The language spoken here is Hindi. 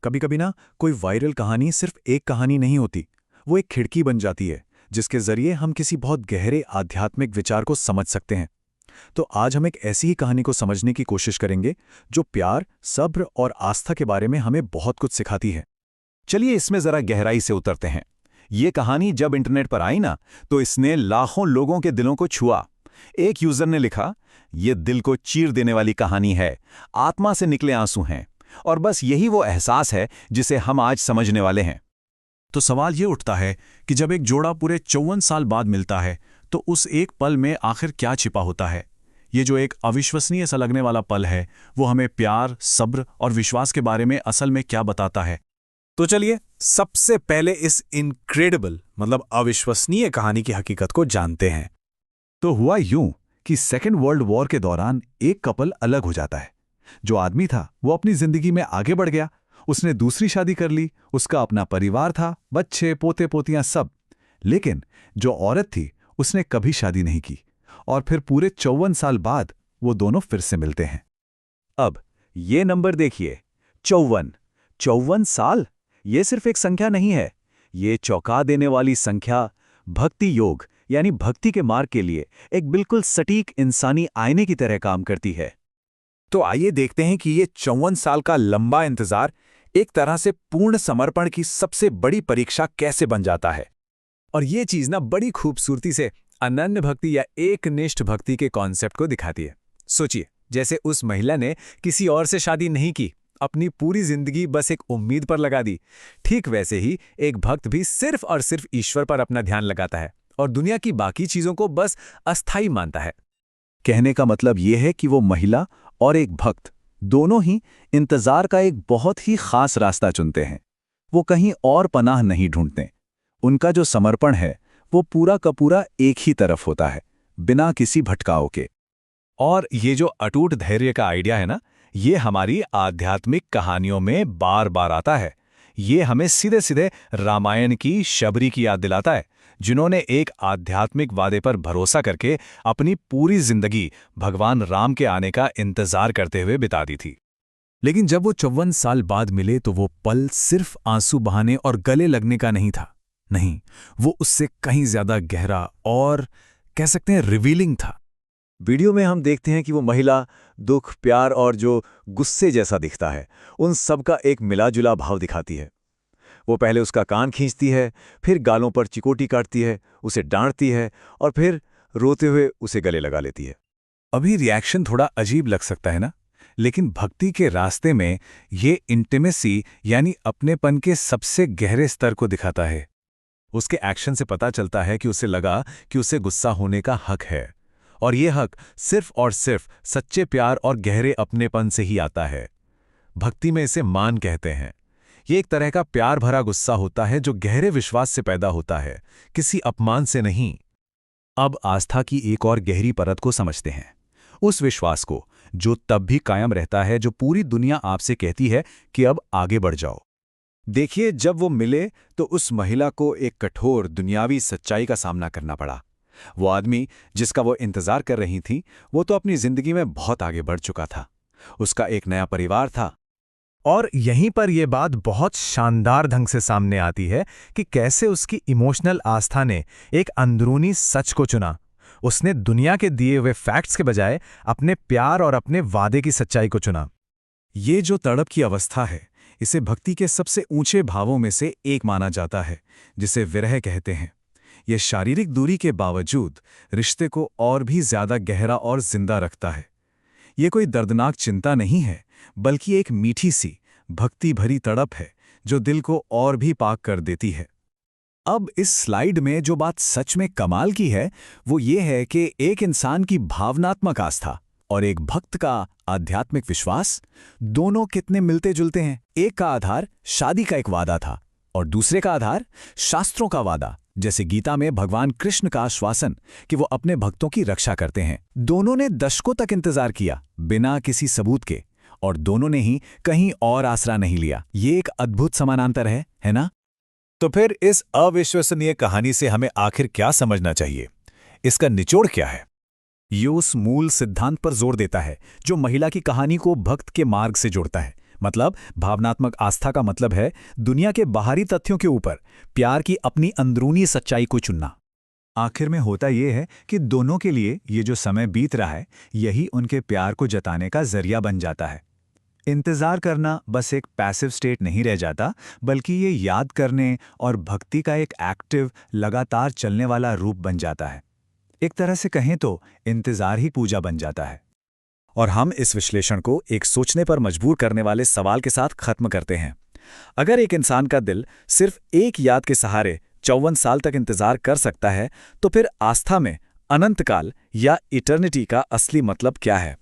कभी कभी ना कोई वायरल कहानी सिर्फ एक कहानी नहीं होती, वो एक खिड़की बन जाती है जिसके जरिए हम किसी बहुत गहरे आध्यात्मिक विचार को समझ सकते हैं। तो आज हम एक ऐसी ही कहानी को समझने की कोशिश करेंगे जो प्यार, सब्र और आस्था के बारे में हमें बहुत कुछ सिखाती है। चलिए इसमें जरा गहराई से उतरते हैं। ये कहानी जब इंटरनेट पर आई ना, तो इसने लाखों लोगों के दिलों को छुआ। एक यूजर ने लिखा, ये दिल को चीर देने वाली कहानी है, आत्मा से निकले आंसू हैं। और बस यही वो एहसास है जिसे हम आज समझने वाले हैं। तो सवाल ये उठता है कि जब एक जोड़ा पूरे 54 साल बाद मिलता है तो उस एक पल में आखिर क्या छिपा होता है। ये जो एक अविश्वसनीय सा लगने वाला पल है, वो हमें प्यार, सब्र और विश्वास के बारे में असल में क्या बताता है। तो चलिए सबसे पहले इस इनक्रेडिबल अविश्वसनीय कहानी की हकीकत को जानते हैं। तो हुआ यूं कि सेकेंड वर्ल्ड वॉर के दौरान एक कपल अलग हो जाता है। जो आदमी था वो अपनी जिंदगी में आगे बढ़ गया, उसने दूसरी शादी कर ली, उसका अपना परिवार था, बच्चे, पोते पोतियां सब। लेकिन जो औरत थी उसने कभी शादी नहीं की, और फिर पूरे 54 साल बाद वो दोनों फिर से मिलते हैं। अब ये नंबर देखिए, 54 साल। ये सिर्फ एक संख्या नहीं है, ये चौंका देने वाली संख्या भक्ति योग यानी भक्ति के मार्ग के लिए एक बिल्कुल सटीक इंसानी आईने की तरह काम करती है। तो आइए देखते हैं कि ये 54 साल का लंबा इंतजार एक तरह से पूर्ण समर्पण की सबसे बड़ी परीक्षा कैसे बन जाता है। और ये चीज ना बड़ी खूबसूरती से अनन्य भक्ति या एकनिष्ठ भक्ति के कॉन्सेप्ट को दिखाती है। सोचिए, जैसे उस महिला ने किसी और से शादी नहीं की, अपनी पूरी जिंदगी बस एक उम्मीद पर लगा दी। ठीक वैसे ही एक भक्त भी सिर्फ और सिर्फ ईश्वर पर अपना ध्यान लगाता है और दुनिया की बाकी चीजों को बस अस्थायी मानता है। कहने का मतलब यह है कि वो महिला और एक भक्त दोनों ही इंतजार का एक बहुत ही खास रास्ता चुनते हैं। वो कहीं और पनाह नहीं ढूंढते। उनका जो समर्पण है वो पूरा का पूरा एक ही तरफ होता है, बिना किसी भटकाव के। और ये जो अटूट धैर्य का आइडिया है ना, ये हमारी आध्यात्मिक कहानियों में बार बार आता है। ये हमें सीधे सीधे रामायण की शबरी की याद दिलाता है, जिन्होंने एक आध्यात्मिक वादे पर भरोसा करके अपनी पूरी जिंदगी भगवान राम के आने का इंतजार करते हुए बिता दी थी। लेकिन जब वो 54 साल बाद मिले तो वो पल सिर्फ आंसू बहाने और गले लगने का नहीं था। नहीं, वो उससे कहीं ज्यादा गहरा और कह सकते हैं रिवीलिंग था। वीडियो में हम देखते हैं कि वो महिला दुख, प्यार और जो गुस्से जैसा दिखता है, उन सब का एक मिला-जुला भाव दिखाती है। वो पहले उसका कान खींचती है, फिर गालों पर चिकोटी काटती है, उसे डांटती है और फिर रोते हुए उसे गले लगा लेती है। अभी रिएक्शन थोड़ा अजीब लग सकता है ना, लेकिन भक्ति के रास्ते में ये इंटिमेसी यानी अपनेपन के सबसे गहरे स्तर को दिखाता है। उसके एक्शन से पता चलता है कि उसे लगा कि उसे गुस्सा होने का हक है, और ये हक सिर्फ और सिर्फ सच्चे प्यार और गहरे अपनेपन से ही आता है। भक्ति में इसे मान कहते हैं। ये एक तरह का प्यार भरा गुस्सा होता है जो गहरे विश्वास से पैदा होता है, किसी अपमान से नहीं। अब आस्था की एक और गहरी परत को समझते हैं, उस विश्वास को जो तब भी कायम रहता है जो पूरी दुनिया आपसे कहती है कि अब आगे बढ़ जाओ। देखिए, जब वो मिले तो उस महिला को एक कठोर दुनियावी सच्चाई का सामना करना पड़ा। वो आदमी जिसका वो इंतजार कर रही थी, वो तो अपनी जिंदगी में बहुत आगे बढ़ चुका था। उसका एक नया परिवार था। और यहीं पर यह बात बहुत शानदार ढंग से सामने आती है कि कैसे उसकी इमोशनल आस्था ने एक अंदरूनी सच को चुना। उसने दुनिया के दिए हुए फैक्ट्स के बजाय अपने प्यार और अपने वादे की सच्चाई को चुना। ये जो तड़प की अवस्था है, इसे भक्ति के सबसे ऊंचे भावों में से एक माना जाता है, जिसे विरह कहते हैं। यह शारीरिक दूरी के बावजूद रिश्ते को और भी ज्यादा गहरा और जिंदा रखता है। ये कोई दर्दनाक चिंता नहीं है, बल्कि एक मीठी सी भक्ति भरी तड़प है जो दिल को और भी पाक कर देती है। अब इस स्लाइड में जो बात सच में कमाल की है, वो ये है कि एक इंसान की भावनात्मक आस्था और एक भक्त का आध्यात्मिक विश्वास दोनों कितने मिलते जुलते हैं। एक का आधार शादी का एक वादा था और दूसरे का आधार शास्त्रों का वादा, जैसे गीता में भगवान कृष्ण का आश्वासन कि वो अपने भक्तों की रक्षा करते हैं। दोनों ने दशकों तक इंतजार किया बिना किसी सबूत के, और दोनों ने ही कहीं और आसरा नहीं लिया। ये एक अद्भुत समानांतर है ना? तो फिर इस अविश्वसनीय कहानी से हमें आखिर क्या समझना चाहिए? इसका निचोड़ क्या है? ये उस मूल सिद्धांत पर जोर देता है जो महिला की कहानी को भक्त के मार्ग से जोड़ता है। मतलब भावनात्मक आस्था का मतलब है दुनिया के बाहरी तथ्यों के ऊपर प्यार की अपनी अंदरूनी सच्चाई को चुनना। आखिर में होता ये है कि दोनों के लिए ये जो समय बीत रहा है यही उनके प्यार को जताने का जरिया बन जाता है। इंतजार करना बस एक पैसिव स्टेट नहीं रह जाता, बल्कि ये याद करने और भक्ति का एक एक्टिव, लगातार चलने वाला रूप बन जाता है। एक तरह से कहें तो इंतजार ही पूजा बन जाता है। और हम इस विश्लेषण को एक सोचने पर मजबूर करने वाले सवाल के साथ खत्म करते हैं। अगर एक इंसान का दिल सिर्फ एक याद के सहारे 54 साल तक इंतजार कर सकता है, तो फिर आस्था में अनंतकाल या इटर्निटी का असली मतलब क्या है?